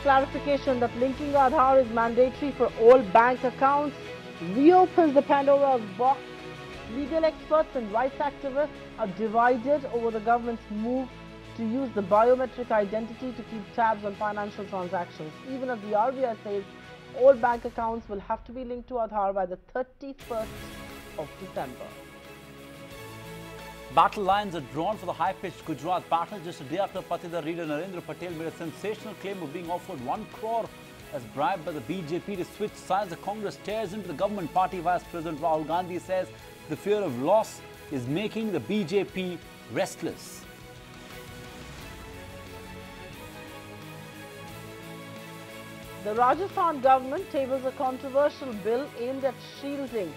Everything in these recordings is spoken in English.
clarification that linking Aadhaar is mandatory for all bank accounts reopens the Pandora's box. Legal experts and rights activists are divided over the government's move to use the biometric identity to keep tabs on financial transactions. Even as the RBI says all bank accounts will have to be linked to Aadhaar by the 31st of December. Battle lines are drawn for the high-pitched Gujarat battle just a day after Patidar leader Narendra Patel made a sensational claim of being offered 1 crore as bribed by the BJP to switch sides. The Congress tears into the government party. Vice President Rahul Gandhi says the fear of loss is making the BJP restless. The Rajasthan government tables a controversial bill aimed at shielding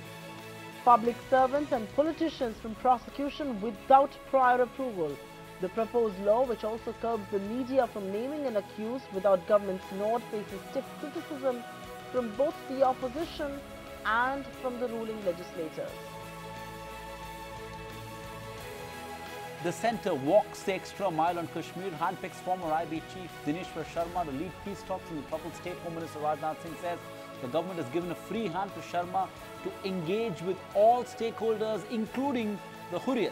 public servants and politicians from prosecution without prior approval. The proposed law, which also curbs the media from naming an accused without government's nod, faces stiff criticism from both the opposition and from the ruling legislators. The centre walks the extra mile on Kashmir, handpicks former IB chief Dineshwar Sharma to lead peace talks in the troubled state. Home Minister Rajnath Singh says the government has given a free hand to Sharma to engage with all stakeholders, including the Hurriyat.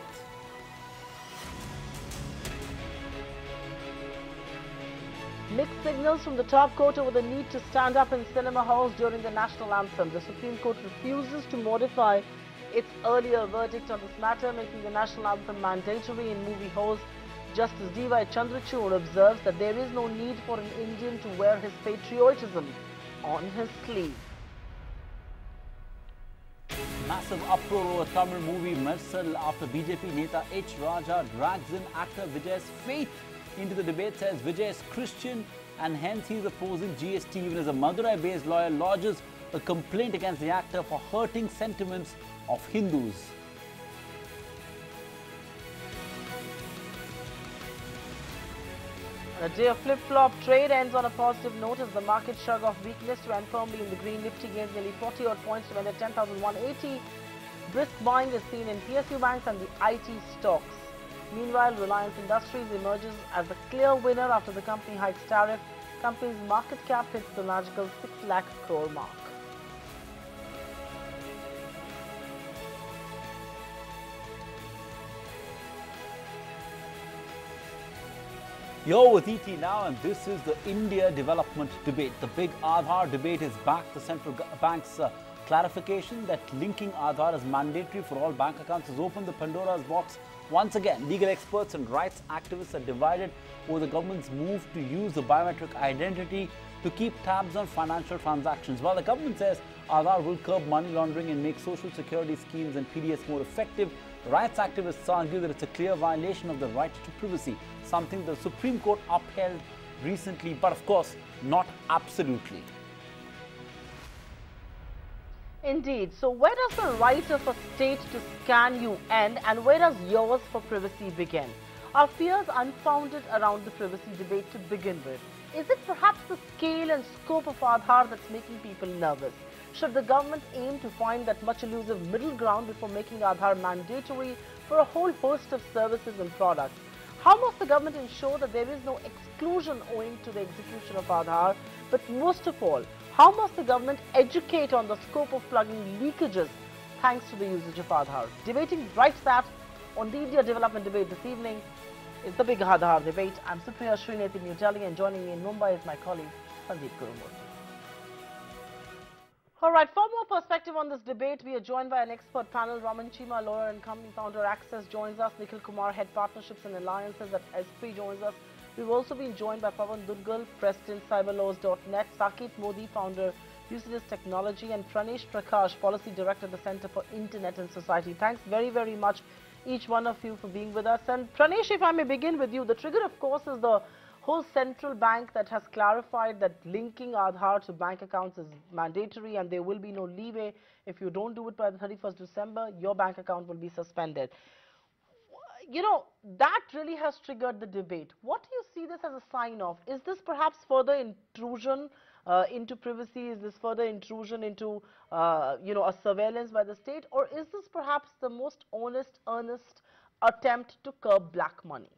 Mixed signals from the top court over the need to stand up in cinema halls during the national anthem. The Supreme Court refuses to modify its earlier verdict on this matter, making the national anthem mandatory in movie halls. Justice D.Y. Chandrachud observes that there is no need for an Indian to wear his patriotism on his sleeve. Massive uproar over Tamil movie Mersal after BJP Neta H. Raja drags in actor Vijay's faith into the debate. Says Vijay is Christian and hence he is opposing GST. Even as a Madurai-based lawyer lodges a complaint against the actor for hurting sentiments of Hindus. A day of flip-flop trade ends on a positive note as the market shrug off weakness to end firmly in the green. Nifty gains nearly 40 odd points to end at 10,180. Brisk buying is seen in PSU banks and the IT stocks. Meanwhile, Reliance Industries emerges as the clear winner after the company hikes tariff. Company's market cap hits the magical 6 lakh crore mark. You're with ET now, and this is the India development debate. The big Aadhaar debate is back. The central bank's clarification that linking Aadhaar as mandatory for all bank accounts has opened the Pandora's box. Once again, legal experts and rights activists are divided over the government's move to use the biometric identity to keep tabs on financial transactions. While the government says Aadhaar will curb money laundering and make social security schemes and PDS more effective, rights activists argue that it's a clear violation of the right to privacy, something the Supreme Court upheld recently, but of course, not absolutely. Indeed. So where does the right of a state to scan you end and where does yours for privacy begin? Are fears unfounded around the privacy debate to begin with? Is it perhaps the scale and scope of Aadhaar that's making people nervous? Should the government aim to find that much elusive middle ground before making Aadhaar mandatory for a whole host of services and products? How must the government ensure that there is no exclusion owing to the execution of Aadhaar? But most of all, how must the government educate on the scope of plugging leakages thanks to the usage of Aadhaar? Debating right that on the India Development Debate this evening is the big Aadhaar debate. I'm Supriya Srinath in New Delhi, and joining me in Mumbai is my colleague Sandeep Gurumurthy. All right, for more perspective on this debate, we are joined by an expert panel. Raman Chima, lawyer and company founder, Access, joins us. Nikhil Kumar, head partnerships and alliances at Esprit, joins us. We've also been joined by Pawan Durgal, president, cyberlaws.net, Saket Modi, founder, Useless Technology, and Pranesh Prakash, policy director at the Center for Internet and Society. Thanks very, very much, each one of you, for being with us. And Pranesh, if I may begin with you, the trigger, of course, is the whole central bank that has clarified that linking Aadhaar to bank accounts is mandatory and there will be no leeway. If you don't do it by the 31st December, your bank account will be suspended. You know, that really has triggered the debate. What do you see this as a sign of? Is this perhaps further intrusion into privacy? Is this further intrusion into, a surveillance by the state? Or is this perhaps the most honest, earnest attempt to curb black money?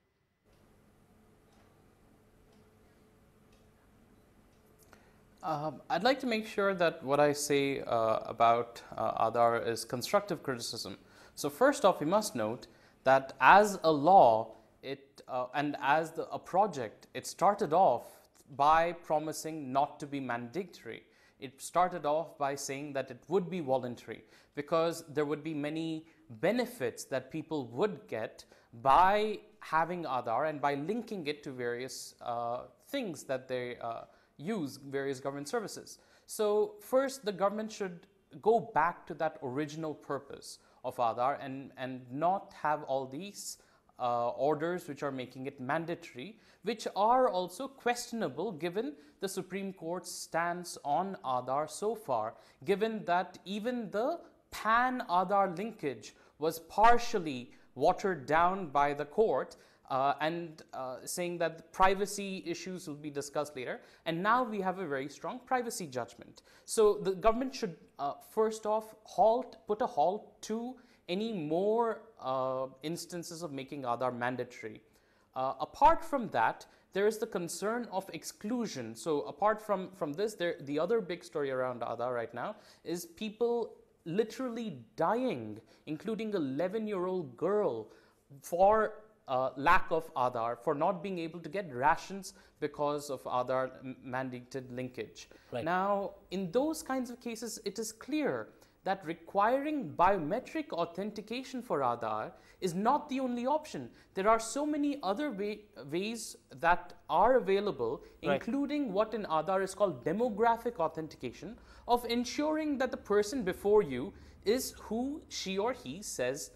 I'd like to make sure that what I say about Aadhaar is constructive criticism. So first off, we must note that as a law, and as a project, it started off by promising not to be mandatory. It started off by saying that it would be voluntary because there would be many benefits that people would get by having Aadhaar and by linking it to various things that they use, various government services. So first, the government should go back to that original purpose of Aadhaar and not have all these orders which are making it mandatory, which are also questionable given the Supreme Court's stance on Aadhaar so far, given that even the pan-Aadhaar linkage was partially watered down by the court and saying that privacy issues will be discussed later. And now we have a very strong privacy judgment. So the government should first off put a halt to any more instances of making Aadhaar mandatory. Apart from that, there is the concern of exclusion. So apart from this, the other big story around Aadhaar right now is people literally dying, including an 11-year-old girl, for lack of Aadhaar, for not being able to get rations because of Aadhaar mandated linkage. Right. Now, in those kinds of cases, it is clear that requiring biometric authentication for Aadhaar is not the only option. There are so many other ways that are available, right, including what in Aadhaar is called demographic authentication, of ensuring that the person before you is who she or he says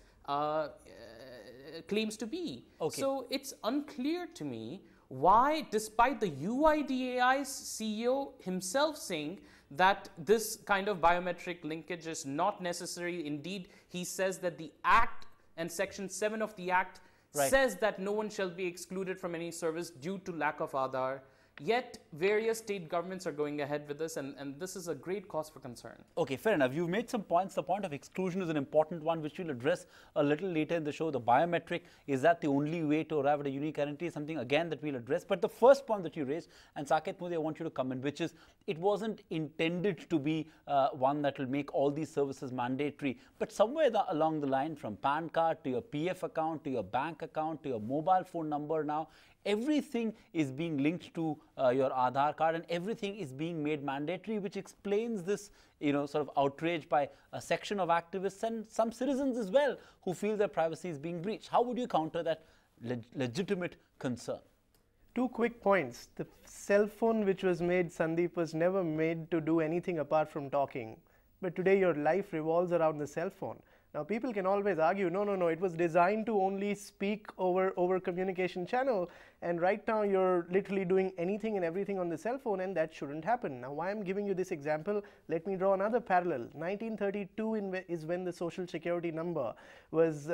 claims to be. Okay. So it's unclear to me why, despite the UIDAI's CEO himself saying that this kind of biometric linkage is not necessary. Indeed, he says that the Act and Section 7 of the Act says that no one shall be excluded from any service due to lack of Aadhaar. Yet, various state governments are going ahead with this, and this is a great cause for concern. Okay, fair enough. You've made some points. The point of exclusion is an important one, which we'll address a little later in the show. The biometric, is that the only way to arrive at a unique identity? Something, again, that we'll address. But the first point that you raised, and Saket Modi, I want you to comment, which is it wasn't intended to be one that will make all these services mandatory. But somewhere along the line, from PAN card to your PF account, to your bank account, to your mobile phone number now, everything is being linked to your Aadhaar card, and everything is being made mandatory, which explains this, sort of outrage by a section of activists and some citizens as well who feel their privacy is being breached. How would you counter that legitimate concern? 2 quick points. The cell phone which was made, Sandeep, was never made to do anything apart from talking. But today your life revolves around the cell phone. Now, people can always argue, no, it was designed to only speak over communication channel, and right now you're literally doing anything and everything on the cell phone, and that shouldn't happen. Now, why I'm giving you this example, let me draw another parallel. 1932 is when the Social Security number was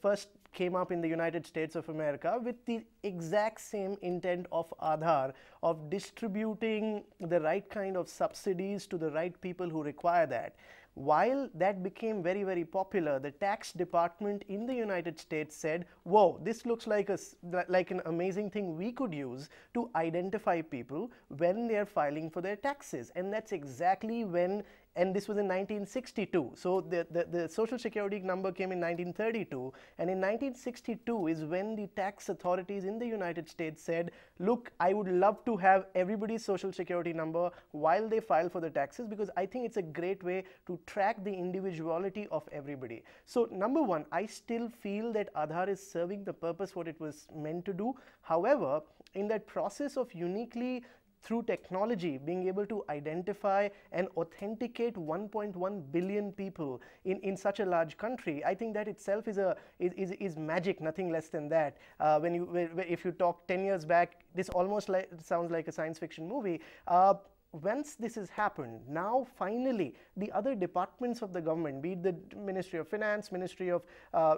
first came up in the United States of America, with the exact same intent of Aadhaar, of distributing the right kind of subsidies to the right people who require that. While that became very, very popular, the tax department in the United States said, whoa, this looks like an amazing thing we could use to identify people when they are filing for their taxes. And that's exactly when, and this was in 1962. So the Social Security number came in 1932, and in 1962 is when the tax authorities in the United States said, look, I would love to have everybody's Social Security number while they file for the taxes, because I think it's a great way to track the individuality of everybody. So number one, I still feel that Aadhaar is serving the purpose what it was meant to do. However, in that process of uniquely through technology being able to identify and authenticate 1.1 billion people in such a large country, I think that itself is magic, nothing less than that. If you talk 10 years back, this almost sounds like a science fiction movie. Once this has happened, now finally the other departments of the government, be it the Ministry of Finance, Ministry of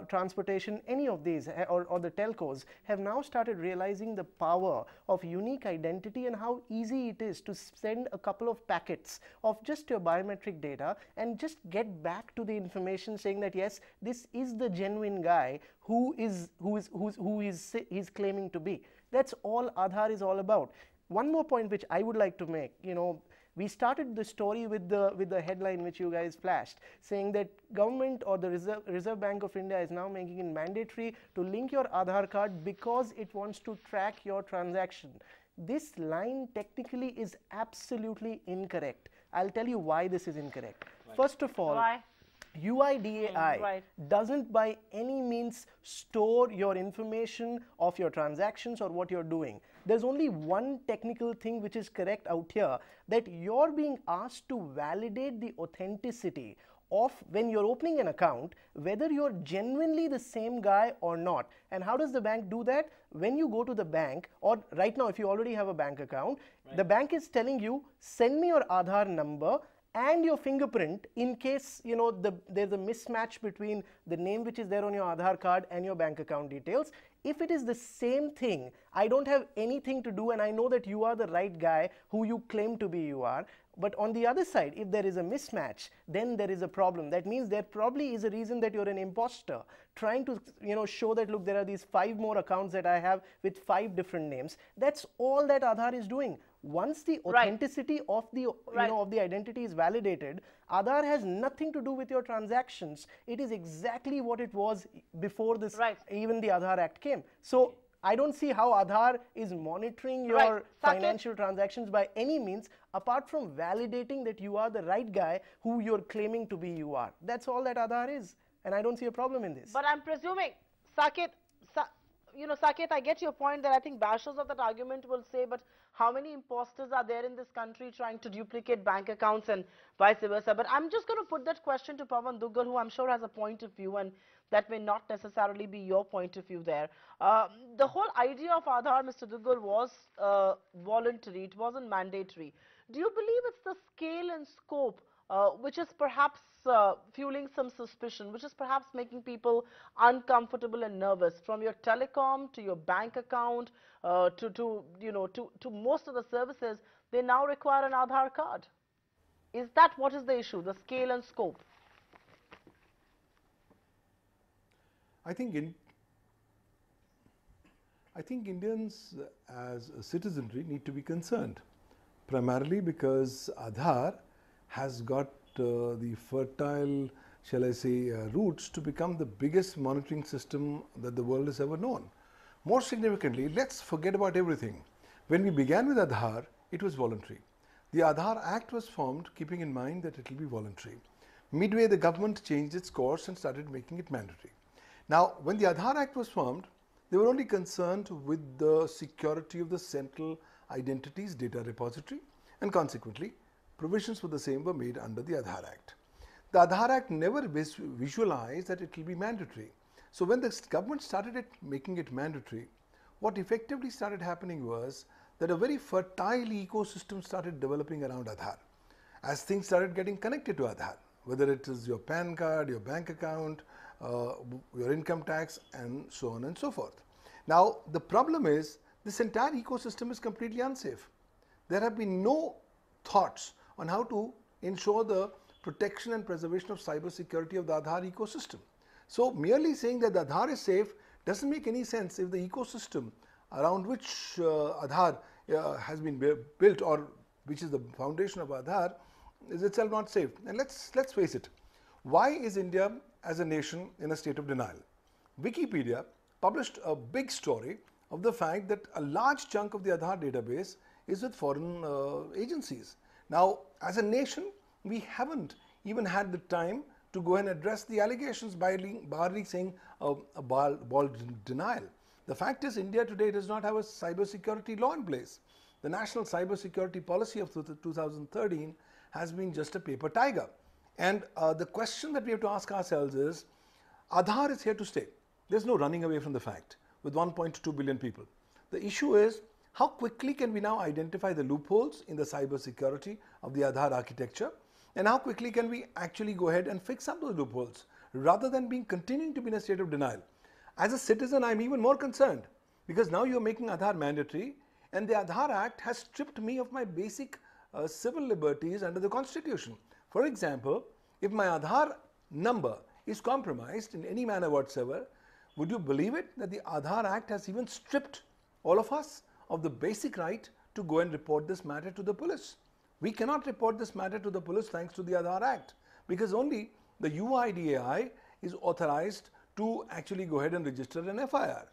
Transportation, any of these, or the telcos, have now started realizing the power of unique identity and how easy it is to send a couple of packets of just your biometric data and just get back to the information saying that yes, this is the genuine guy who he's claiming to be. That's all Aadhaar is all about. One more point which I would like to make, We started the story with the headline which you guys flashed, saying that government or the Reserve Bank of India is now making it mandatory to link your Aadhaar card because it wants to track your transaction. This line technically is absolutely incorrect. I'll tell you why this is incorrect. Right. First of all, why? UIDAI doesn't by any means store your information of your transactions or what you're doing. There's only one technical thing which is correct out here, that you're being asked to validate the authenticity of when you're opening an account, whether you're genuinely the same guy or not. And how does the bank do that? When you go to the bank, or right now if you already have a bank account, the bank is telling you, send me your Aadhaar number and your fingerprint in case there's a mismatch between the name which is there on your Aadhaar card and your bank account details. If it is the same thing, I don't have anything to do and I know that you are the right guy who you claim to be you are. But on the other side, if there is a mismatch, then there is a problem. That means there probably is a reason that you're an imposter, trying to show that, look, there are these 5 more accounts that I have with 5 different names. That's all that Aadhaar is doing. Once the authenticity of the of the identity is validated, Aadhaar has nothing to do with your transactions. It is exactly what it was before this even the Aadhaar Act came. So I don't see how Aadhaar is monitoring your financial transactions by any means, apart from validating that you are the right guy who you're claiming to be you are. That's all that Aadhaar is, and I don't see a problem in this. But I'm presuming, Saket, Saket, I get your point that I think bashers of that argument will say, but how many imposters are there in this country trying to duplicate bank accounts and vice versa? But I'm just going to put that question to Pawan Duggal, who I'm sure has a point of view, and that may not necessarily be your point of view there. The whole idea of Aadhaar, Mr. Duggal, was voluntary. It wasn't mandatory. Do you believe it's the scale and scope which is perhaps fueling some suspicion, which is perhaps making people uncomfortable and nervous, from your telecom to your bank account to most of the services? They now require an Aadhaar card. Is that what is the issue, the scale and scope? I think Indians as a citizenry need to be concerned, primarily because Aadhaar has got the fertile, shall I say, roots to become the biggest monitoring system that the world has ever known. More significantly, let's forget about everything. When we began with Aadhaar, it was voluntary. The Aadhaar Act was formed keeping in mind that it will be voluntary. Midway, the government changed its course and started making it mandatory. Now, when the Aadhaar Act was formed, they were only concerned with the security of the central identities data repository, and consequently, provisions for the same were made under the Aadhaar Act. The Aadhaar Act never visualized that it will be mandatory. So when the government started making it mandatory, what effectively started happening was that a very fertile ecosystem started developing around Aadhaar. As things started getting connected to Aadhaar, whether it is your PAN card, your bank account, your income tax, and so on and so forth. Now, the problem is this entire ecosystem is completely unsafe. There have been no thoughts on how to ensure the protection and preservation of cyber security of the Aadhaar ecosystem. So merely saying that the Aadhaar is safe doesn't make any sense if the ecosystem around which Aadhaar has been built, or which is the foundation of Aadhaar, is itself not safe. And let's face it, why is India as a nation in a state of denial? Wikipedia published a big story of the fact that a large chunk of the Aadhaar database is with foreign agencies. Now, as a nation, we haven't even had the time to go and address the allegations by barely saying a bald denial. The fact is, India today does not have a cyber security law in place. The National Cyber Security Policy of 2013 has been just a paper tiger. And the question that we have to ask ourselves is, Aadhaar is here to stay. There's no running away from the fact, with 1.2 billion people. The issue is, how quickly can we now identify the loopholes in the cyber security of the Aadhaar architecture, and how quickly can we actually go ahead and fix up those loopholes, rather than continuing to be in a state of denial. As a citizen, I'm even more concerned, because now you're making Aadhaar mandatory, and the Aadhaar Act has stripped me of my basic civil liberties under the Constitution. For example, if my Aadhaar number is compromised in any manner whatsoever, would you believe it that the Aadhaar Act has even stripped all of us of the basic right to go and report this matter to the police? We cannot report this matter to the police thanks to the Aadhaar Act, because only the UIDAI is authorized to actually go ahead and register an FIR.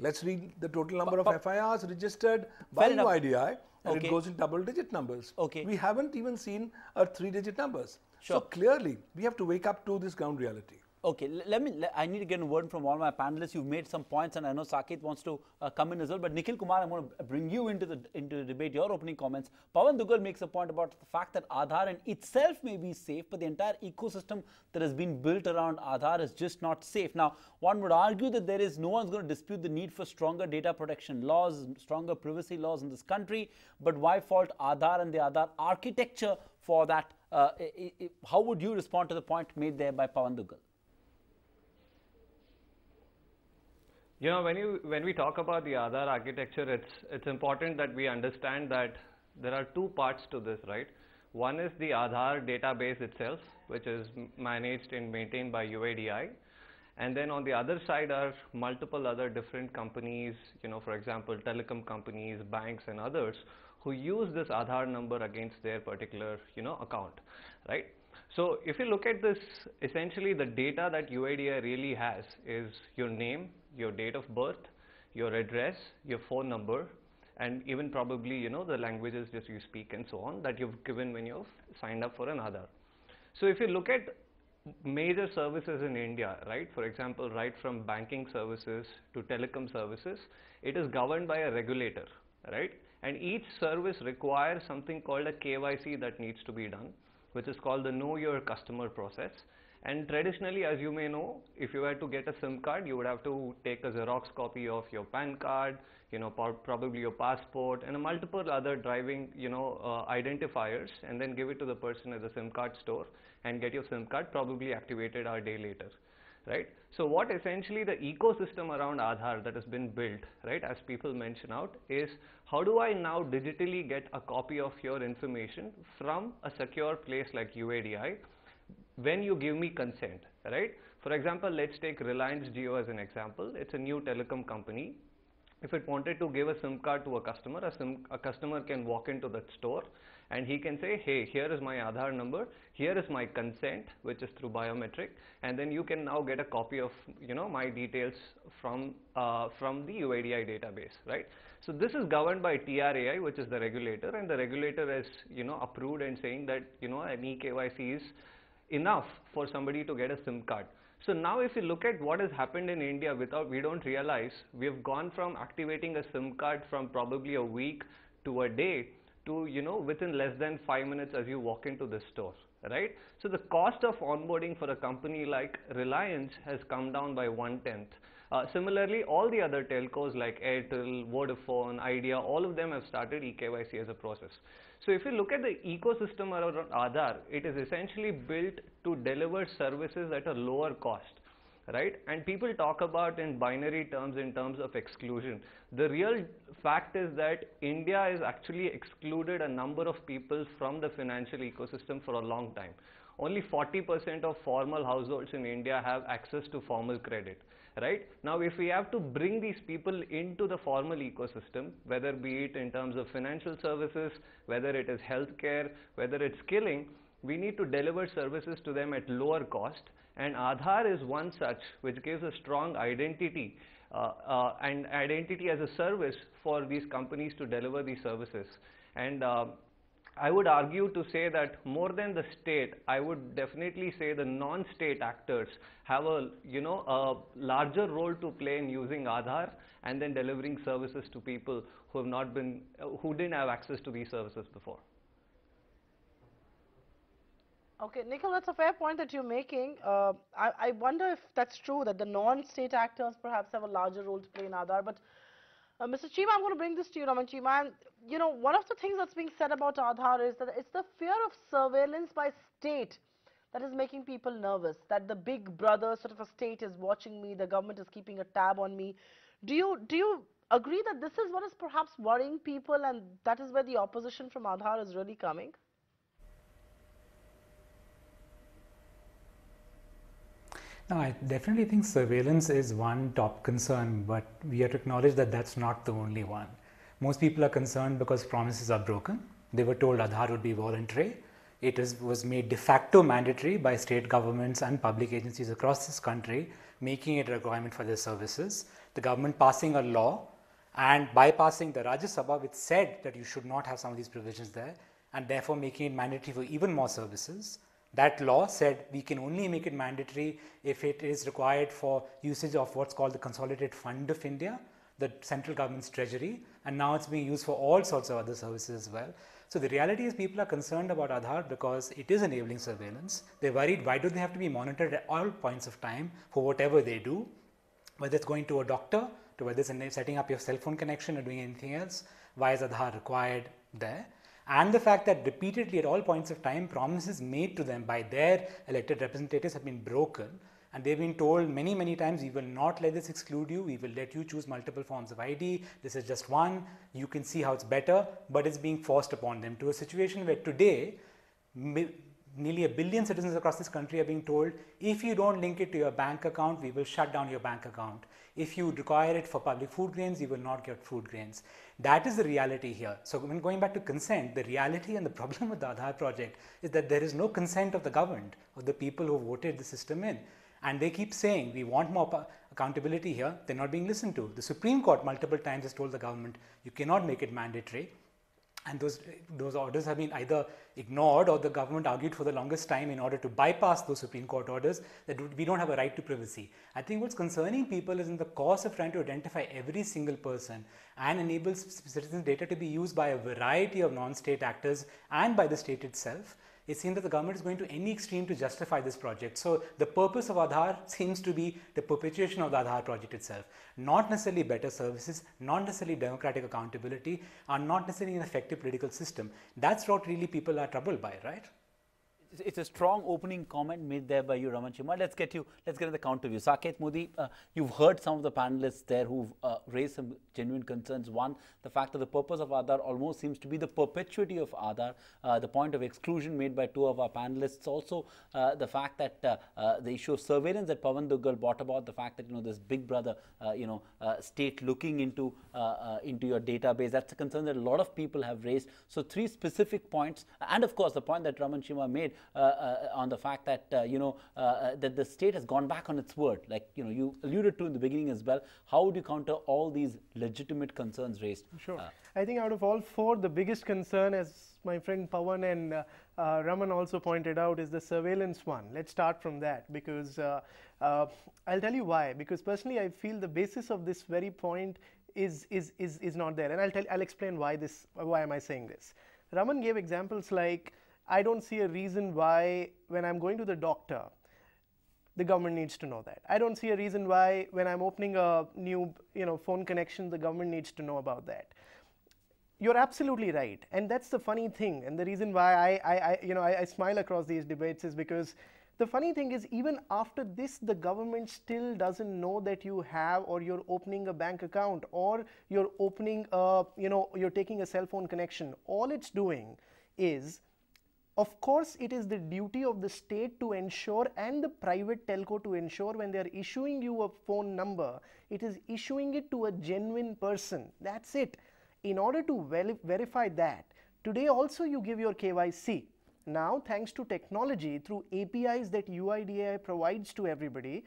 Let's read the total number of FIRs registered by UIDAI, and it goes in double-digit numbers. We haven't even seen a 3-digit numbers. So clearly, we have to wake up to this ground reality. I need to get a word from all my panelists. You've made some points, and I know Saket wants to come in as well. But Nikhil Kumar, I'm going to bring you into the debate. Your opening comments. Pawan Dugal makes a point about the fact that Aadhaar in itself may be safe, but the entire ecosystem that has been built around Aadhaar is just not safe. Now, one would argue that no one's going to dispute the need for stronger data protection laws, stronger privacy laws in this country. But why fault Aadhaar and the Aadhaar architecture for that? How would you respond to the point made there by Pawan Dugal? You know, when we talk about the Aadhaar architecture, it's important that we understand that there are two parts to this, right? One is the Aadhaar database itself, which is managed and maintained by UIDAI. And then on the other side are multiple other different companies, you know, for example, telecom companies, banks and others who use this Aadhaar number against their particular, you know, account, right? So if you look at this, essentially the data that UIDAI really has is your name, your date of birth, your address, your phone number, and even probably, you know, the languages that you speak and so on that you've given when you've signed up for an Aadhaar. So if you look at major services in India, right, for example, right from banking services to telecom services, it is governed by a regulator, right? And each service requires something called a KYC that needs to be done, which is called the Know Your Customer process. And traditionally, as you may know, if you were to get a SIM card, you would have to take a Xerox copy of your PAN card, you know, probably your passport and a multiple other driving, you know, identifiers, and then give it to the person at the SIM card store and get your SIM card probably activated a day later, right? So what essentially the ecosystem around Aadhaar that has been built, right, as people mention out, is how do I now digitally get a copy of your information from a secure place like UIDAI when you give me consent, right? For example, let's take Reliance Jio as an example. It's a new telecom company. If it wanted to give a SIM card to a customer, a customer can walk into that store and he can say, hey, here is my Aadhaar number, here is my consent, which is through biometric, and then you can now get a copy of, you know, my details from the UIDAI database, right? So this is governed by TRAI, which is the regulator, and the regulator has, you know, approved and saying that, you know, an eKYC is enough for somebody to get a SIM card. So now if you look at what has happened in India, we don't realize we have gone from activating a SIM card from probably a week to a day to, you know, within less than 5 minutes as you walk into the store, right? So the cost of onboarding for a company like Reliance has come down by 1/10. Similarly, all the other telcos like Airtel, Vodafone, Idea, all of them have started eKYC as a process. So if you look at the ecosystem around Aadhaar, it is essentially built to deliver services at a lower cost, right? And people talk about in binary terms, in terms of exclusion. The real fact is that India has actually excluded a number of people from the financial ecosystem for a long time. Only 40% of formal households in India have access to formal credit, right? Now, if we have to bring these people into the formal ecosystem, whether be it in terms of financial services, whether it is healthcare, whether it's skilling, we need to deliver services to them at lower cost. And Aadhaar is one such which gives a strong identity and identity as a service for these companies to deliver these services. And I would argue to say that more than the state, I would definitely say the non-state actors have a, you know, a larger role to play in using Aadhaar and then delivering services to people who have not been, who didn't have access to these services before. Okay, Nikhil, that's a fair point that you're making. I wonder if that's true, that the non-state actors perhaps have a larger role to play in Aadhaar. But Mr. Cheema, I'm going to bring this to you, Raman Cheema. And, you know, one of the things that's being said about Aadhaar is that it's the fear of surveillance by state that is making people nervous, that the big brother sort of a state is watching me, the government is keeping a tab on me. Do you agree that this is what is perhaps worrying people, and that is where the opposition from Aadhaar is really coming? No, I definitely think surveillance is one top concern, but we have to acknowledge that that's not the only one. Most people are concerned because promises are broken, they were told Aadhaar would be voluntary. It was made de facto mandatory by state governments and public agencies across this country, making it a requirement for their services. The government passing a law and bypassing the Rajya Sabha, which said that you should not have some of these provisions there, and therefore making it mandatory for even more services. That law said we can only make it mandatory if it is required for usage of what's called the Consolidated Fund of India, the central government's treasury, and now it's being used for all sorts of other services as well. So the reality is people are concerned about Aadhaar because it is enabling surveillance. They're worried, why do they have to be monitored at all points of time for whatever they do, whether it's going to a doctor, to whether it's setting up your cell phone connection or doing anything else. Why is Aadhaar required there? And the fact that repeatedly at all points of time promises made to them by their elected representatives have been broken, and they've been told many, many times, we will not let this exclude you, we will let you choose multiple forms of ID, this is just one, you can see how it's better, but it's being forced upon them to a situation where today nearly 1 billion citizens across this country are being told, if you don't link it to your bank account, we will shut down your bank account. If you require it for public food grains, you will not get food grains. That is the reality here. So when going back to consent, the reality and the problem with the Aadhaar project is that there is no consent of the government, of the people who voted the system in. And they keep saying, we want more accountability here. They're not being listened to. The Supreme Court multiple times has told the government, you cannot make it mandatory. And those orders have been either ignored, or the government argued for the longest time in order to bypass those Supreme Court orders that we don't have a right to privacy. I think what's concerning people is in the course of trying to identify every single person and enable citizens' data to be used by a variety of non-state actors and by the state itself, it seems that the government is going to any extreme to justify this project. So the purpose of Aadhaar seems to be the perpetuation of the Aadhaar project itself. Not necessarily better services, not necessarily democratic accountability, and not necessarily an effective political system. That's what really people are troubled by, right? It's a strong opening comment made there by you, Raman Chima. Let's get the counter view. Saket Modi, you've heard some of the panelists there who've raised some genuine concerns. One, the fact that the purpose of Aadhaar almost seems to be the perpetuity of Aadhaar. The point of exclusion made by two of our panelists. Also, the fact that the issue of surveillance that Pawan Duggal brought about, the fact that this big brother, state looking into your database. That's a concern that a lot of people have raised. So three specific points, and of course the point that Raman Chima made on the fact that that the state has gone back on its word, like you alluded to in the beginning as well. How would you counter all these legitimate concerns raised? Sure. I think out of all four, the biggest concern, as my friend Pawan and Raman also pointed out, is the surveillance one. Let's start from that, because I'll tell you why. Because personally, I feel the basis of this very point is not there, and I'll explain why am I saying this. Raman gave examples like, I don't see a reason why when I'm going to the doctor, the government needs to know that. I don't see a reason why when I'm opening a new phone connection, the government needs to know about that. You're absolutely right, and that's the funny thing, and the reason why I smile across these debates is because the funny thing is, even after this, the government still doesn't know that you have, or you're opening a bank account, or you're opening you're taking a cell phone connection. All it's doing is, of course, it is the duty of the state to ensure, and the private telco to ensure, when they are issuing you a phone number, it is issuing it to a genuine person. That's it. In order to verify that, today also you give your KYC. Now, thanks to technology, through APIs that UIDAI provides to everybody,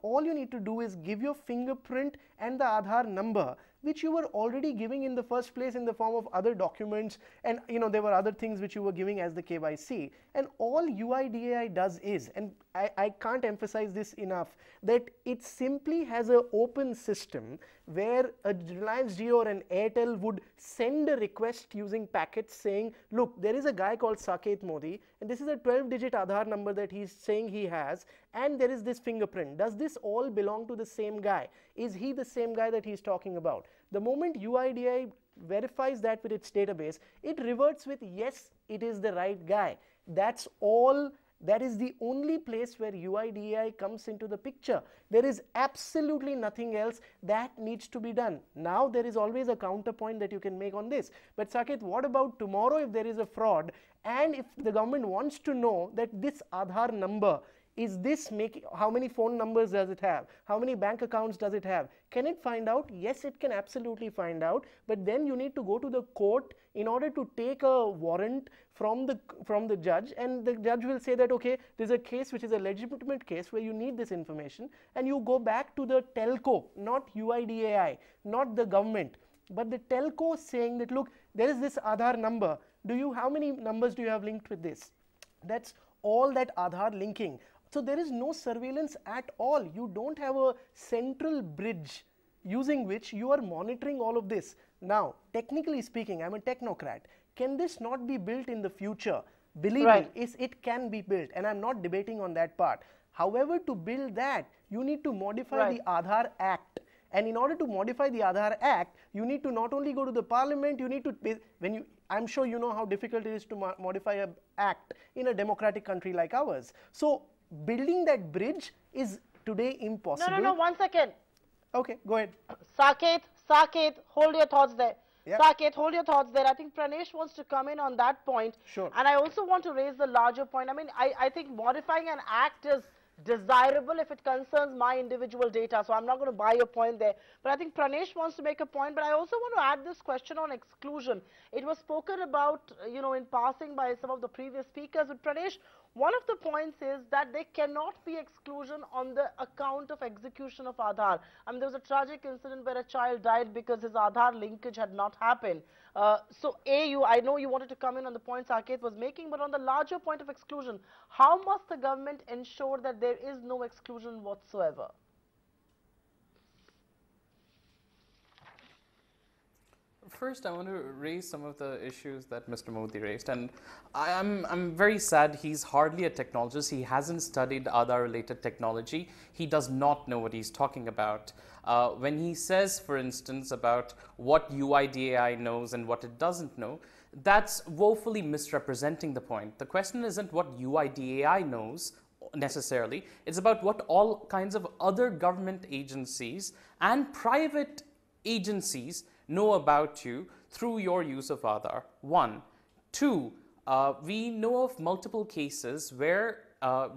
all you need to do is give your fingerprint and the Aadhaar number, which you were already giving in the first place in the form of other documents, and there were other things which you were giving as the KYC. And all UIDAI does is, and I can't emphasize this enough, that it simply has an open system where a Reliance Jio or an Airtel would send a request using packets saying, look, there is a guy called Saket Modi, and this is a 12-digit Aadhaar number that he's saying he has, and there is this fingerprint. Does this all belong to the same guy? Is he the same guy that he's talking about? The moment UIDAI verifies that with its database, it reverts with, yes, it is the right guy. That's all. That is the only place where UIDAI comes into the picture. There is absolutely nothing else that needs to be done. Now, there is always a counterpoint that you can make on this. But Saket, what about tomorrow if there is a fraud, and if the government wants to know that this Aadhaar number is this making, how many phone numbers does it have? How many bank accounts does it have? Can it find out? Yes, it can absolutely find out, but then you need to go to the court in order to take a warrant from the judge, and the judge will say that, okay, there's a case which is a legitimate case where you need this information, and you go back to the telco, not UIDAI, not the government, but the telco saying that, look, there is this Aadhaar number. How many numbers do you have linked with this? That's all that Aadhaar linking. So there is no surveillance at all. You don't have a central bridge using which you are monitoring all of this. Now, technically speaking, I'm a technocrat. Can this not be built in the future? Believe me, it can be built, and I'm not debating on that part. However, to build that, you need to modify the Aadhaar Act. And in order to modify the Aadhaar Act, you need to not only go to the parliament, you need to, I'm sure you know how difficult it is to modify an act in a democratic country like ours. So building that bridge is today impossible. No, 1 second. Okay, go ahead. Saket, hold your thoughts there. Yeah. Saket, hold your thoughts there. I think Pranesh wants to come in on that point. Sure. And I also want to raise the larger point. I mean, I think modifying an act is desirable if it concerns my individual data. So I'm not going to buy your point there. But I think Pranesh wants to make a point. But I also want to add this question on exclusion. It was spoken about, you know, in passing by some of the previous speakers. But Pranesh, one of the points is that there cannot be exclusion on the account of execution of Aadhaar. I mean, there was a tragic incident where a child died because his Aadhaar linkage had not happened. I know you wanted to come in on the point Saket was making, but on the larger point of exclusion, how must the government ensure that there is no exclusion whatsoever? First, I want to raise some of the issues that Mr. Modi raised, and I'm very sad he's hardly a technologist. He hasn't studied Aadhaar-related technology. He does not know what he's talking about. When he says, for instance, about what UIDAI knows and what it doesn't know, that's woefully misrepresenting the point. The question isn't what UIDAI knows necessarily. It's about what all kinds of other government agencies and private agencies know about you through your use of Aadhaar. 1. 2, we know of multiple cases where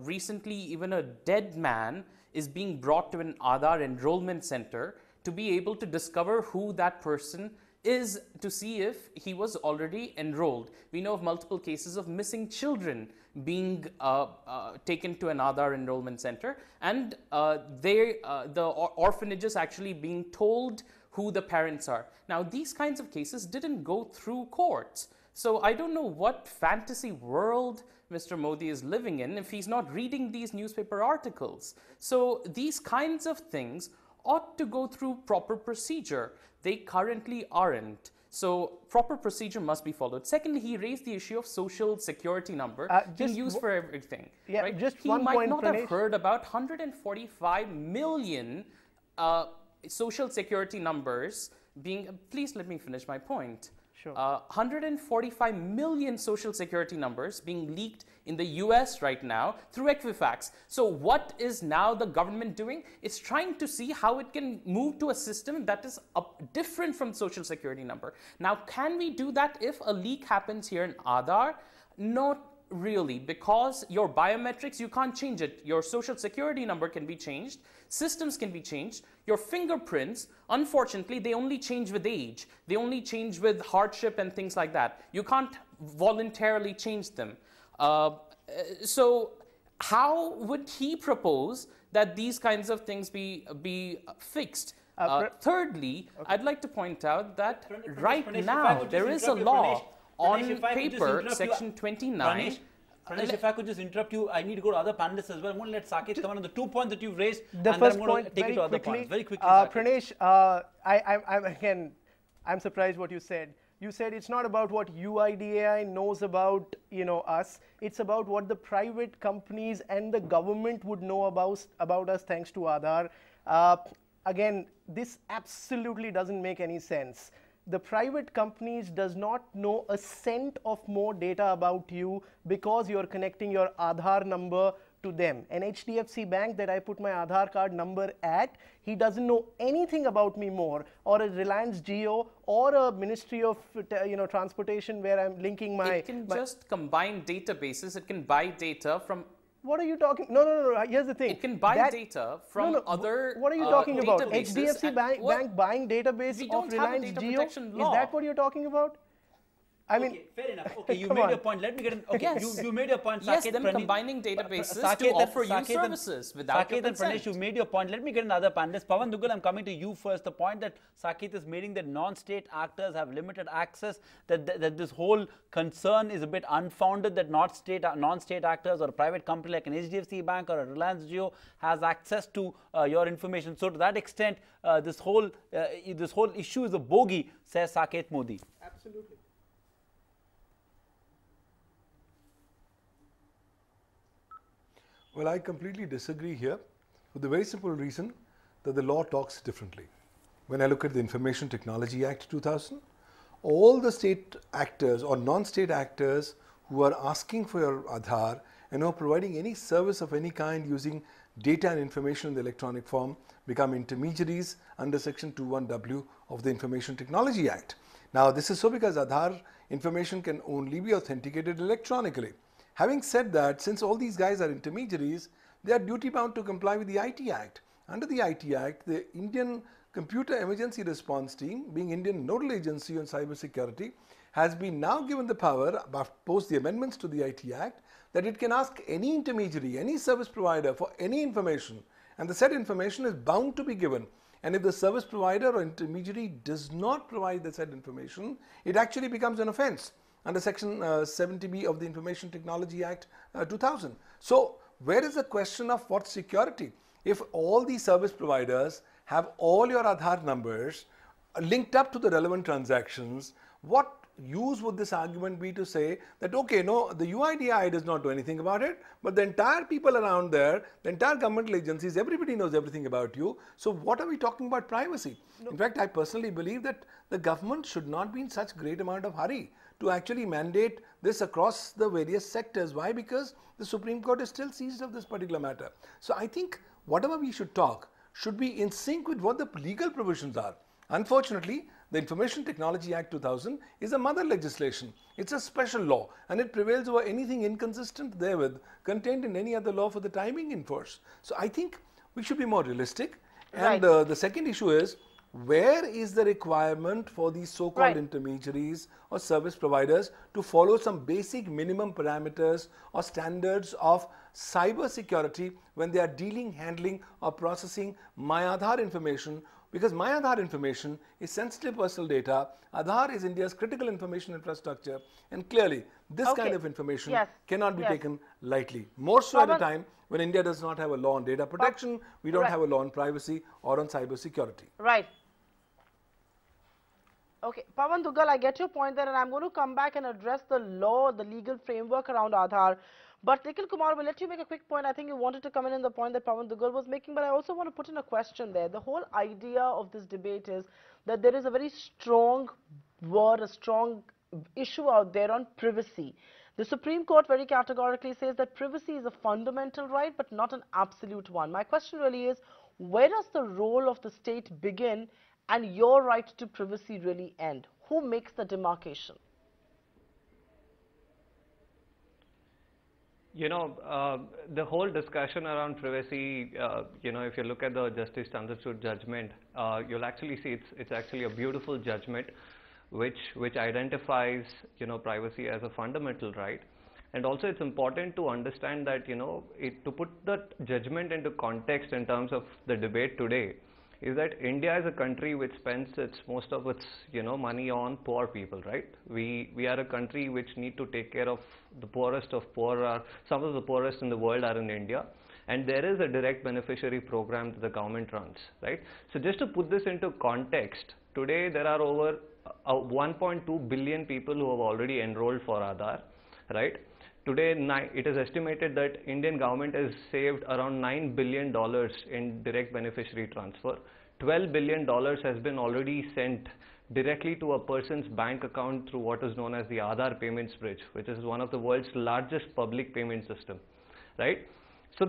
recently even a dead man is being brought to an Aadhaar enrollment center to be able to discover who that person is, to see if he was already enrolled. We know of multiple cases of missing children being taken to an Aadhaar enrollment center, and the orphanages actually being told who the parents are. Now, these kinds of cases didn't go through courts. So I don't know what fantasy world Mr. Modi is living in if he's not reading these newspaper articles. So these kinds of things ought to go through proper procedure. They currently aren't. So proper procedure must be followed. Secondly, he raised the issue of social security number being used for everything. Yeah, right? just he one might point, not Pranesh. have heard about 145 million social security numbers being, please let me finish my point. Sure. 145 million social security numbers being leaked in the US right now through Equifax. So what is now the government doing? It's trying to see how it can move to a system that is different from social security number. Now, can we do that if a leak happens here in Aadhaar? Not really, because your biometrics, you can't change it. Your social security number can be changed. Systems can be changed. Your fingerprints, unfortunately, they only change with age. They only change with hardship and things like that. You can't voluntarily change them. So how would he propose that these kinds of things be fixed? Thirdly, I'd like to point out that right now there is a law on paper, section 29. Pranesh, if I could just interrupt you, I need to go to other panelists as well. I'm going to let Saket come on the 2 points that you've raised, the and first then I'm going point, to take it to other quickly, points. Very quickly, Pranesh, I'm surprised what you said. You said it's not about what UIDAI knows about, us. It's about what the private companies and the government would know about us thanks to Aadhaar. Again, this absolutely doesn't make any sense. The private companies does not know a cent of more data about you because you're connecting your Aadhaar number to them. An HDFC bank that I put my Aadhaar card number at, he doesn't know anything about me more, or a Reliance Jio, or a Ministry of Transportation where I'm linking my... It can just combine databases. It can buy data from What are you talking? No, no, no, no. Here's the thing. It can buy data from other What are you talking about? databases HDFC Bank buying database of Reliance Jio? Is that what you're talking about? I mean, okay, fair enough. Okay, you made your point. Let me get in. Okay, Yes. you made your point. Yes, Saket, them Praneeth, combining databases Saket to offer Saket you services without your Saket and consent. Praneeth, you made your point. Let me get another panelist. Pawan Duggal, I'm coming to you first. The point that Saket is making that non-state actors have limited access, that this whole concern is a bit unfounded, that non-state actors or a private company like an HDFC Bank or a Reliance Jio has access to your information. So to that extent, this whole issue is a bogey, says Saket Modi. absolutely. Well, I completely disagree here for the very simple reason that the law talks differently. When I look at the Information Technology Act 2000, all the state actors or non-state actors who are asking for your Aadhaar and who are providing any service of any kind using data and information in the electronic form become intermediaries under Section 21W of the Information Technology Act. Now, this is so because Aadhaar information can only be authenticated electronically. Having said that, since all these guys are intermediaries, they are duty bound to comply with the IT Act. Under the IT Act, the Indian Computer Emergency Response Team, being Indian Nodal Agency on Cyber Security, has been now given the power, post the amendments to the IT Act, that it can ask any intermediary, any service provider for any information, and the said information is bound to be given. And if the service provider or intermediary does not provide the said information, it actually becomes an offence under Section 70B of the Information Technology Act 2000. So, where is the question of what security? If all these service providers have all your Aadhaar numbers linked up to the relevant transactions, what use would this argument be to say that, okay, no, the UIDAI does not do anything about it, but the entire people around there, the entire governmental agencies, everybody knows everything about you. So what are we talking about privacy? No. In fact, I personally believe that the government should not be in such great amount of hurry to actually mandate this across the various sectors. Why? Because the Supreme Court is still seized of this particular matter. So I think whatever we should talk should be in sync with what the legal provisions are. Unfortunately, the Information Technology Act 2000 is a mother legislation. It's a special law and it prevails over anything inconsistent therewith contained in any other law for the time being in force. So I think we should be more realistic. And the second issue is, where is the requirement for these so-called intermediaries or service providers to follow some basic minimum parameters or standards of cyber security when they are dealing, handling or processing my Aadhaar information? Because my Aadhaar information is sensitive personal data. Aadhaar is India's critical information infrastructure, and clearly this kind of information cannot be taken lightly. More so at a time when India does not have a law on data protection, we don't have a law on privacy or on cyber security. Right. Okay, Pawan Duggal, I get your point there, and I'm going to come back and address the law, the legal framework around Aadhaar. But Nikhil Kumar, will let you make a quick point. I think you wanted to come in the point that Pawan Duggal was making, but I also want to put in a question there. The whole idea of this debate is that there is a very strong word, a strong issue out there on privacy. The Supreme Court very categorically says that privacy is a fundamental right, but not an absolute one. My question really is, where does the role of the state begin and your right to privacy really end? Who makes the demarcation? You know, the whole discussion around privacy, you know, if you look at the Justice Chandrachud judgment, you'll actually see it's actually a beautiful judgment which identifies, you know, privacy as a fundamental right. And also it's important to understand that, you know, to put that judgment into context in terms of the debate today, is that India is a country which spends most of its, you know, money on poor people, right? We are a country which need to take care of the poorest of poor. Some of the poorest in the world are in India, and there is a direct beneficiary program that the government runs, right? So just to put this into context, today there are over 1.2 billion people who have already enrolled for Aadhaar, right? Today, it is estimated that Indian government has saved around $9 billion in direct beneficiary transfer. $12 billion has been already sent directly to a person's bank account through what is known as the Aadhaar Payments Bridge, which is one of the world's largest public payment system, right? So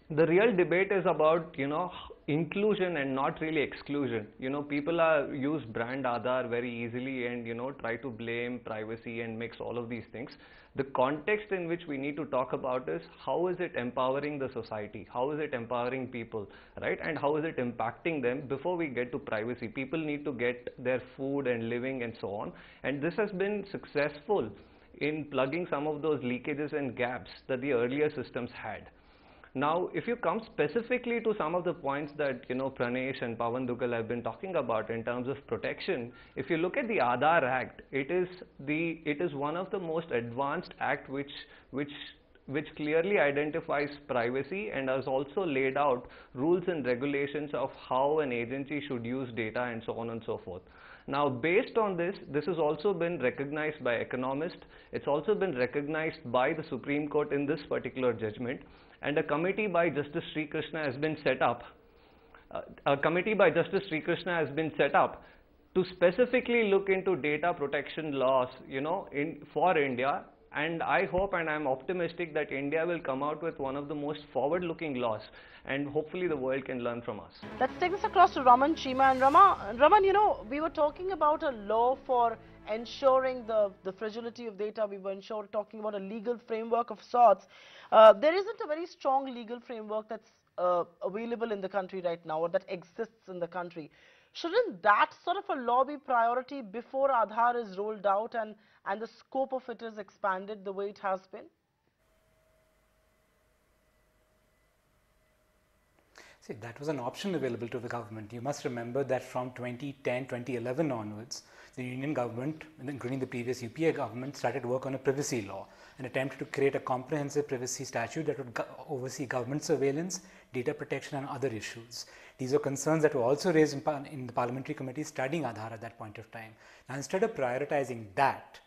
the real debate is about, you know, inclusion and not really exclusion. You know, people use brand Aadhaar very easily and, you know, try to blame privacy and mix all of these things. The context in which we need to talk about is how is it empowering the society, how is it empowering people, right, and how is it impacting them before we get to privacy. People need to get their food and living and so on, and this has been successful in plugging some of those leakages and gaps that the earlier systems had. Now, if you come specifically to some of the points that, you know, Pranesh and Pawan Duggal have been talking about in terms of protection, if you look at the Aadhaar Act, it is one of the most advanced act which clearly identifies privacy and has also laid out rules and regulations of how an agency should use data and so on and so forth. Now, based on this has also been recognized by economists. It's also been recognized by the Supreme Court in this particular judgment. And a committee by Justice Sri Krishna has been set up. To specifically look into data protection laws, you know, for India. And I hope and I'm optimistic that India will come out with one of the most forward-looking laws, and hopefully the world can learn from us. Let's take this across to Raman Chima. And Raman, you know, we were talking about a law for ensuring the fragility of data. We were talking about a legal framework of sorts. There isn't a very strong legal framework that's available in the country right now, or that exists in the country. Shouldn't that sort of a law be priority before Aadhaar is rolled out and the scope of it is expanded the way it has been? See, that was an option available to the government. You must remember that from 2010, 2011 onwards, the Union government, including the previous UPA government, started work on a privacy law, an attempt to create a comprehensive privacy statute that would oversee government surveillance, data protection and other issues. These are concerns that were also raised in the parliamentary committee studying Aadhaar at that point of time. Now, instead of prioritizing that,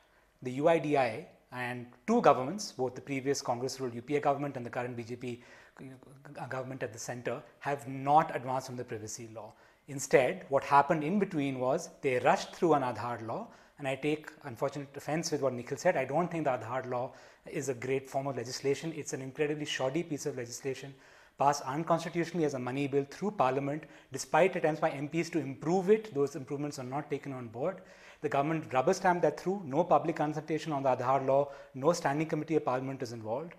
the UIDI and two governments, both the previous Congress-ruled UPA government and the current BJP government at the center, have not advanced on the privacy law. Instead, what happened in between was they rushed through an Aadhaar law, and I take unfortunate offense with what Nikhil said. I don't think the Aadhaar law is a great form of legislation. It's an incredibly shoddy piece of legislation, passed unconstitutionally as a money bill through Parliament. Despite attempts by MPs to improve it, those improvements are not taken on board. The government rubber stamped that through. No public consultation on the Aadhaar law, no standing committee of Parliament is involved,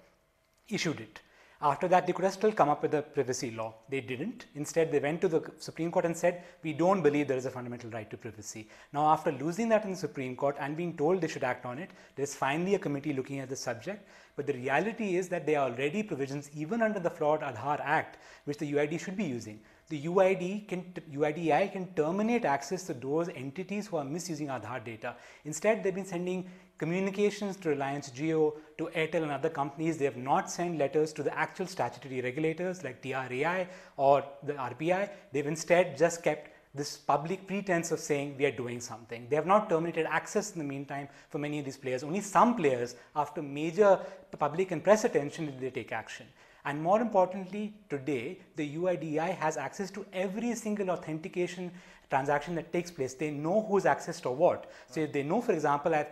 issued it. After that, they could have still come up with a privacy law. They didn't. Instead, they went to the Supreme Court and said, we don't believe there is a fundamental right to privacy. Now, after losing that in the Supreme Court and being told they should act on it, there's finally a committee looking at the subject. But the reality is that there are already provisions, even under the flawed Aadhaar Act, which the UID should be using. The UIDI can terminate access to those entities who are misusing Aadhaar data. Instead, they've been sending communications to Reliance Jio, to Airtel and other companies. They have not sent letters to the actual statutory regulators like TRAI or the RBI. They've instead just kept this public pretense of saying we are doing something. They have not terminated access in the meantime for many of these players. Only some players, after major public and press attention, did they take action. And more importantly, today, the UIDI has access to every single authentication transaction that takes place. They know who's accessed or what. So if they know, for example, I've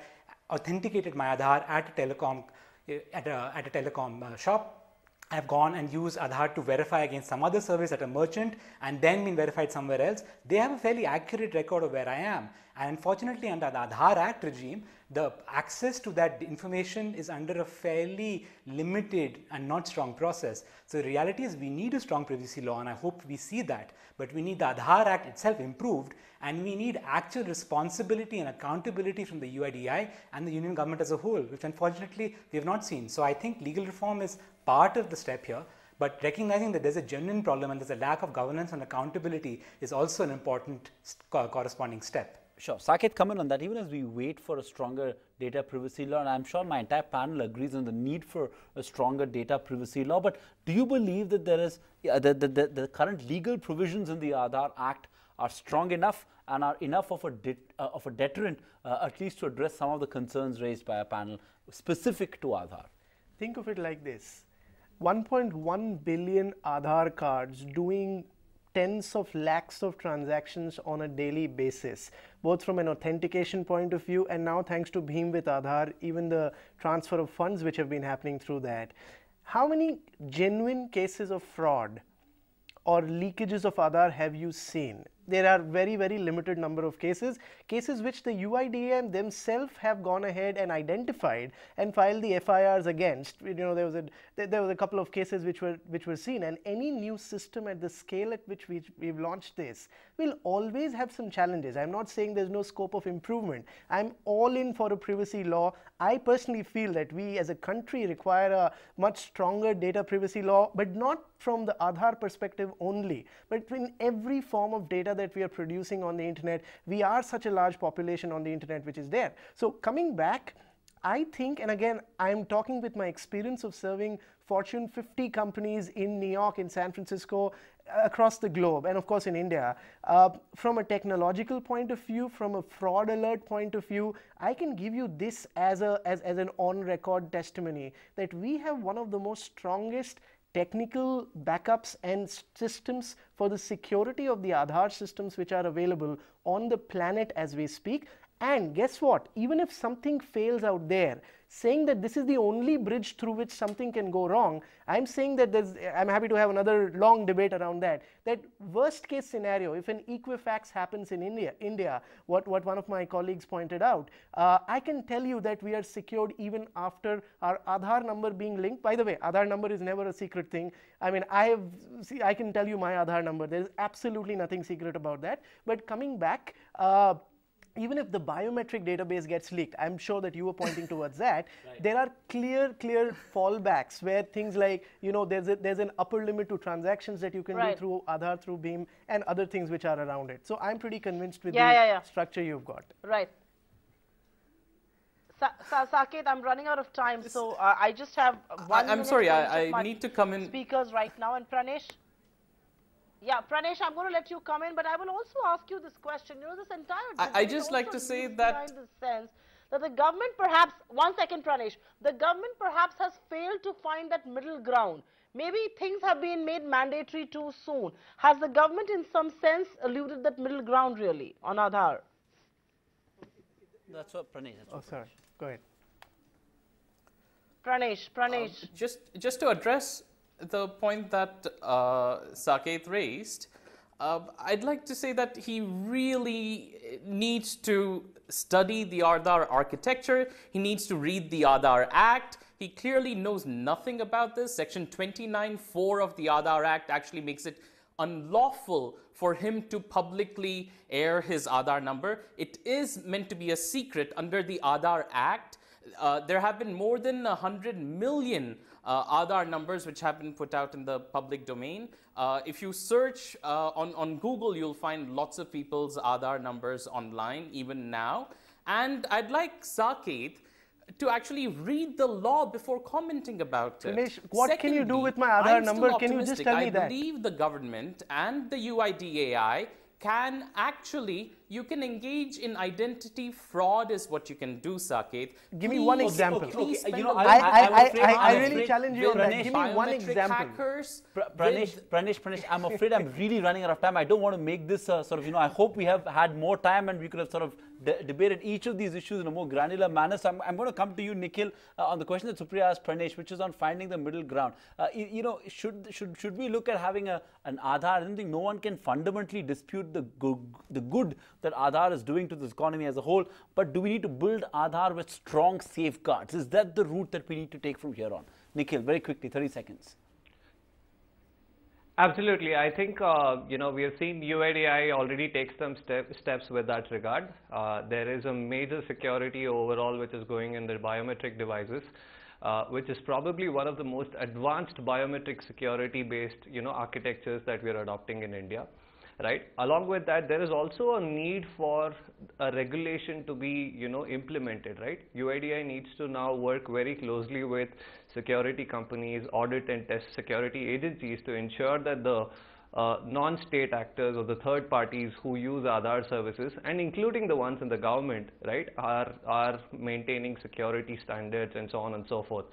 authenticated my Aadhaar at a telecom shop, I've gone and used Aadhaar to verify against some other service at a merchant and then been verified somewhere else, they have a fairly accurate record of where I am. And unfortunately, under the Aadhaar Act regime, the access to that information is under a fairly limited and not strong process. So the reality is we need a strong privacy law, and I hope we see that. But we need the Aadhaar Act itself improved, and we need actual responsibility and accountability from the UIDI and the Union government as a whole, which unfortunately we have not seen. So I think legal reform is part of the step here, but recognizing that there's a genuine problem and there's a lack of governance and accountability is also an important corresponding step. Sure. Saket, comment on that. Even as we wait for a stronger data privacy law, and I'm sure my entire panel agrees on the need for a stronger data privacy law, but do you believe that there is the current legal provisions in the Aadhaar Act are strong enough and are enough of a deterrent, at least to address some of the concerns raised by a panel specific to Aadhaar? Think of it like this. 1.1 billion Aadhaar cards doing tens of lakhs of transactions on a daily basis, both from an authentication point of view and now thanks to Bhim with Aadhaar, even the transfer of funds which have been happening through that. How many genuine cases of fraud or leakages of Aadhaar have you seen? There are very, very limited number of cases which the UIDAI themselves have gone ahead and identified and filed the FIRs against. You know, there was a couple of cases which were seen, and any new system at the scale at which we've launched this will always have some challenges. I'm not saying there's no scope of improvement. I'm all in for a privacy law. I personally feel that we as a country require a much stronger data privacy law, but not from the Aadhaar perspective only, but in every form of data that we are producing on the internet. We are such a large population on the internet which is there. So coming back, I think, and again, I'm talking with my experience of serving Fortune 50 companies in New York, in San Francisco, across the globe, and of course in India. From a technological point of view, from a fraud alert point of view, I can give you this as an on-record testimony that we have one of the most strongest technical backups and systems for the security of the Aadhaar systems which are available on the planet as we speak. And guess what? Even if something fails out there, saying that this is the only bridge through which something can go wrong, I'm saying that I'm happy to have another long debate around that. That worst case scenario, if an Equifax happens in India, what one of my colleagues pointed out, I can tell you that we are secured even after our Aadhaar number being linked. By the way, Aadhaar number is never a secret thing. I mean, I can tell you my Aadhaar number. There is absolutely nothing secret about that. But coming back, even if the biometric database gets leaked, I'm sure that you were pointing towards that, right. There are clear fallbacks where things like, you know, there's an upper limit to transactions that you can do through Aadhaar, through BEAM, and other things which are around it. So I'm pretty convinced with the structure you've got. Right. Saket, I'm running out of time, so I just have 1 minute. I'm sorry, I need to come in. Speakers right now, and Pranesh. Yeah, Pranesh, I'm going to let you come in, but I will also ask you this question. You know, this entire I just like to say that the sense that the government perhaps, 1 second Pranesh, the government perhaps has failed to find that middle ground. Maybe things have been made mandatory too soon. Has the government in some sense eluded that middle ground really on Aadhaar? That's what Pranesh. Sorry. Go ahead. Pranesh. Just to address the point that Saket raised, I'd like to say that he really needs to study the Aadhaar architecture. He needs to read the Aadhaar Act. He clearly knows nothing about this. Section 29(4) of the Aadhaar Act actually makes it unlawful for him to publicly air his Aadhaar number. It is meant to be a secret under the Aadhaar Act. There have been more than 100 million Aadhaar numbers which have been put out in the public domain. If you search on Google, you'll find lots of people's Aadhaar numbers online even now. And I'd like Saket to actually read the law before commenting about it. Ramesh, what can you do with my Aadhaar number? Can you just tell me that? I believe the government and the UIDAI can actually, you can engage in identity fraud is what you can do, Saket. Give me one example. Please you know, I really challenge you on that. Give me one example. Hackers Pranesh, I'm afraid I'm really running out of time. I don't want to make this sort of, you know, I hope we have had more time and we could have sort of debated each of these issues in a more granular manner. So I'm going to come to you, Nikhil, on the question that Supriya asked Pranesh, which is on finding the middle ground. You know, should we look at having an Aadhaar? I don't think no one can fundamentally dispute the good that Aadhaar is doing to this economy as a whole, but do we need to build Aadhaar with strong safeguards? Is that the route that we need to take from here on? Nikhil, very quickly, 30 seconds. Absolutely. I think, you know, we have seen UIDAI already take some steps with that regard. There is a major security overall which is going in the biometric devices, which is probably one of the most advanced biometric security based, you know, architectures that we are adopting in India. Right. Along with that, there is also a need for a regulation to be, you know, implemented. Right. UIDAI needs to now work very closely with security companies, audit and test security agencies to ensure that the non-state actors or the third parties who use Aadhaar services, and including the ones in the government, right, are maintaining security standards and so on and so forth.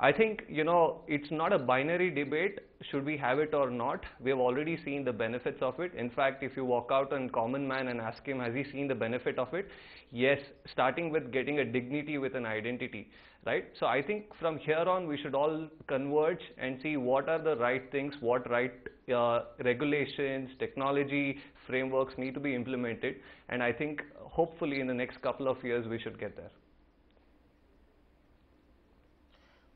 I think, you know, it's not a binary debate, should we have it or not. We have already seen the benefits of it. In fact, if you walk out on common man and ask him, has he seen the benefit of it? Yes, starting with getting a dignity with an identity, right? So I think from here on, we should all converge and see what are the right things, what right regulations, technology, frameworks need to be implemented. And I think hopefully in the next couple of years, we should get there.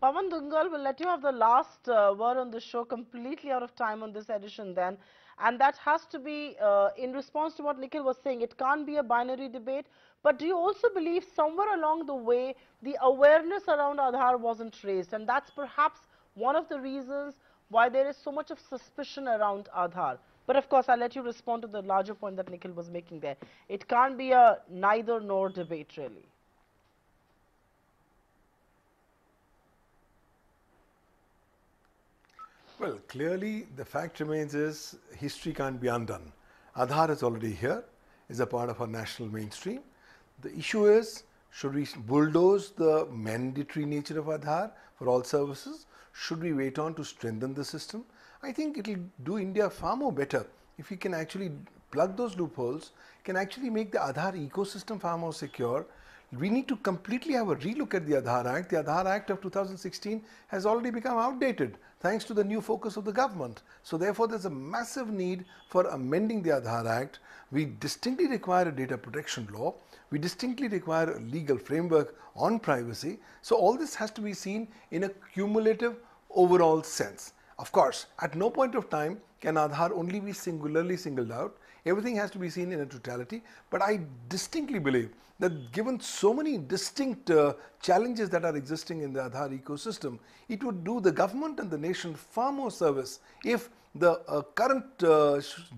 Pawan Dungal, will let you have the last word on the show, completely out of time on this edition then. And that has to be in response to what Nikhil was saying. It can't be a binary debate. But do you also believe somewhere along the way, the awareness around Aadhaar wasn't raised? And that's perhaps one of the reasons why there is so much of suspicion around Aadhaar. But of course, I'll let you respond to the larger point that Nikhil was making there. It can't be a neither nor debate, really. Well, clearly the fact remains is history can't be undone. Aadhaar is already here, is a part of our national mainstream. The issue is, should we bulldoze the mandatory nature of Aadhaar for all services? Should we wait on to strengthen the system? I think it will do India far more better if we can actually plug those loopholes, can actually make the Aadhaar ecosystem far more secure. We need to completely have a relook at the Aadhaar Act. The Aadhaar Act of 2016 has already become outdated thanks to the new focus of the government. So therefore, there's a massive need for amending the Aadhaar Act. We distinctly require a data protection law. We distinctly require a legal framework on privacy. So all this has to be seen in a cumulative overall sense. Of course, at no point of time can Aadhaar only be singularly singled out. Everything has to be seen in a totality. But I distinctly believe that given so many distinct challenges that are existing in the Aadhaar ecosystem, it would do the government and the nation far more service if the current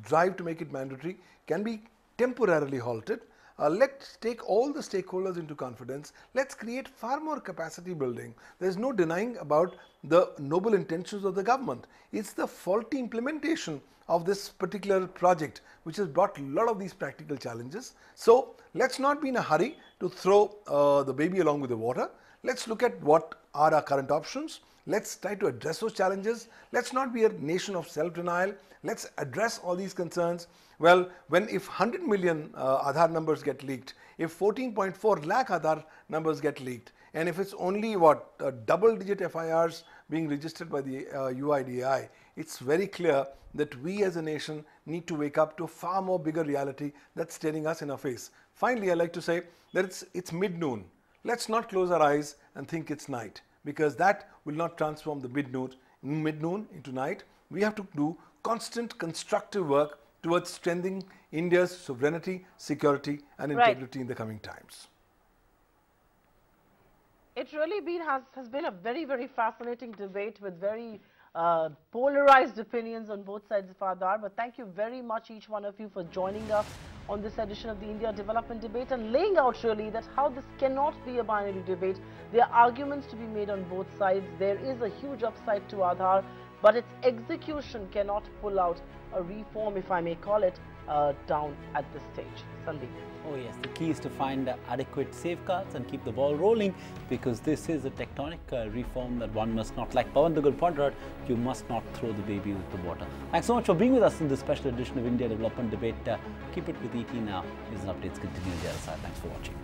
drive to make it mandatory can be temporarily halted. Let's take all the stakeholders into confidence. Let's create far more capacity building. There's no denying about the noble intentions of the government. It's the faulty implementation of this particular project which has brought a lot of these practical challenges. So let's not be in a hurry to throw the baby along with the water. Let's look at what are our current options. Let's try to address those challenges. Let's not be a nation of self-denial. Let's address all these concerns. Well, if 100 million Aadhaar numbers get leaked, if 14.4 lakh Aadhaar numbers get leaked, and if it's only double-digit FIRs being registered by the UIDAI, it's very clear that we as a nation need to wake up to a far more bigger reality that's staring us in our face. Finally, I'd like to say that it's mid-noon. Let's not close our eyes and think it's night, because that will not transform the mid-noon into night. We have to do constant constructive work towards strengthening India's sovereignty, security and integrity in the coming times. It really has been a very, very fascinating debate with very polarized opinions on both sides of Aadhaar. But thank you very much, each one of you, for joining us on this edition of the India Development Debate and laying out really that how this cannot be a binary debate. There are arguments to be made on both sides. There is a huge upside to Aadhaar, but its execution cannot pull out a reform, if I may call it, down at this stage. Sandeep. Oh yes, the key is to find adequate safeguards and keep the ball rolling, because this is a tectonic reform that one must not, like Pawan Dungal pointed out, you must not throw the baby with the water. Thanks so much for being with us in this special edition of India Development Debate. Keep it with ET now. News and updates continue on the other side. Thanks for watching.